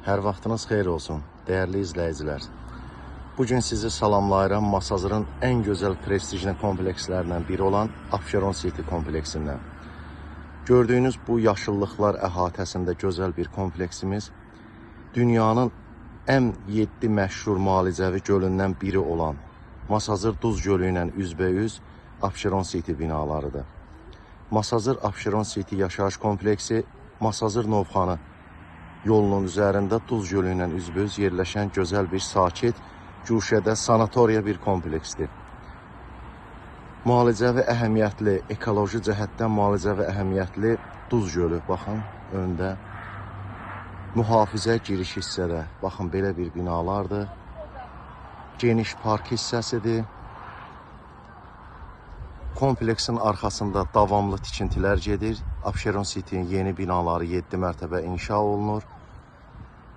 Hər vaxtınız xeyir olsun, dəyərli izləyicilər. Bugün sizi salamlayıram Masazırın ən gözəl prestijli komplekslərindən biri olan Abşeron City kompleksindən. Gördüyünüz bu yaşıllıqlar əhatəsində gözəl bir kompleksimiz dünyanın ən 7 məşhur müalicəvi gölündən biri olan Masazır Duz Gölü ilə üzbəüz Abşeron City binalarıdır. Masazır Abşeron City yaşayış kompleksi Masazır Novxanı yolunun üzərində Duz Gölü ilə üzbəüz yerləşən gözəl bir sakit, güşədə sanatoriya bir kompleksdir. Müalicəvi əhəmiyyətli, ekoloji cəhətdən müalicəvi əhəmiyyətli Duz Gölü, baxın, öndə. Mühafizə giriş hissədə, baxın, belə bir binalardır. Geniş park hissəsidir. Kompleksin arxasında davamlı tikintilər gedir. Abşeron City'nin yeni binaları 7 mərtəbə inşa olunur.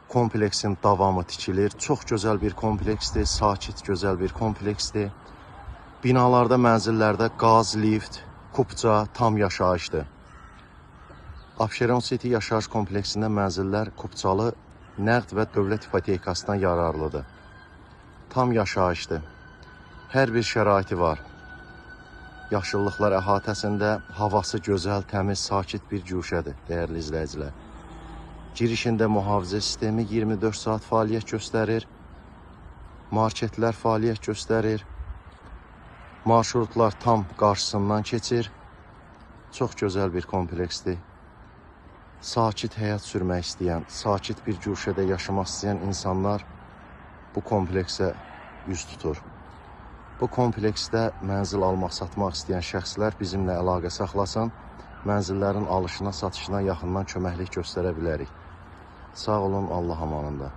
Kompleksin davamı tikilir. Çox gözəl bir kompleksdir, sakit, gözəl bir kompleksdir. Binalarda, mənzillərdə qaz, lift, kupça, tam yaşayışdır. Abşeron City yaşayış kompleksində mənzillər kupçalı, nəqd və dövlət ipotekasından yararlıdır. Tam yaşayışdır. Hər bir şəraiti var. Yaşıllıqlar əhatəsində havası gözəl, təmiz, sakit bir güşədir, dəyərli izləyicilər. Girişində mühafizə sistemi 24 saat fəaliyyət göstərir. Marketlər fəaliyyət göstərir. Marşrutlar tam qarşısından keçir. Çox gözəl bir kompleksdir. Sakit həyat sürmək istəyən, sakit bir güşədə yaşamaq istəyən insanlar bu kompleksə üz tutur. Bu kompleksdə mənzil almaq, satmaq istəyən şəxslər bizimlə əlaqə saxlasın. Mənzillərin alışına, satışına yaxından köməklik göstərə bilərik. Sağ olun, Allah amanında.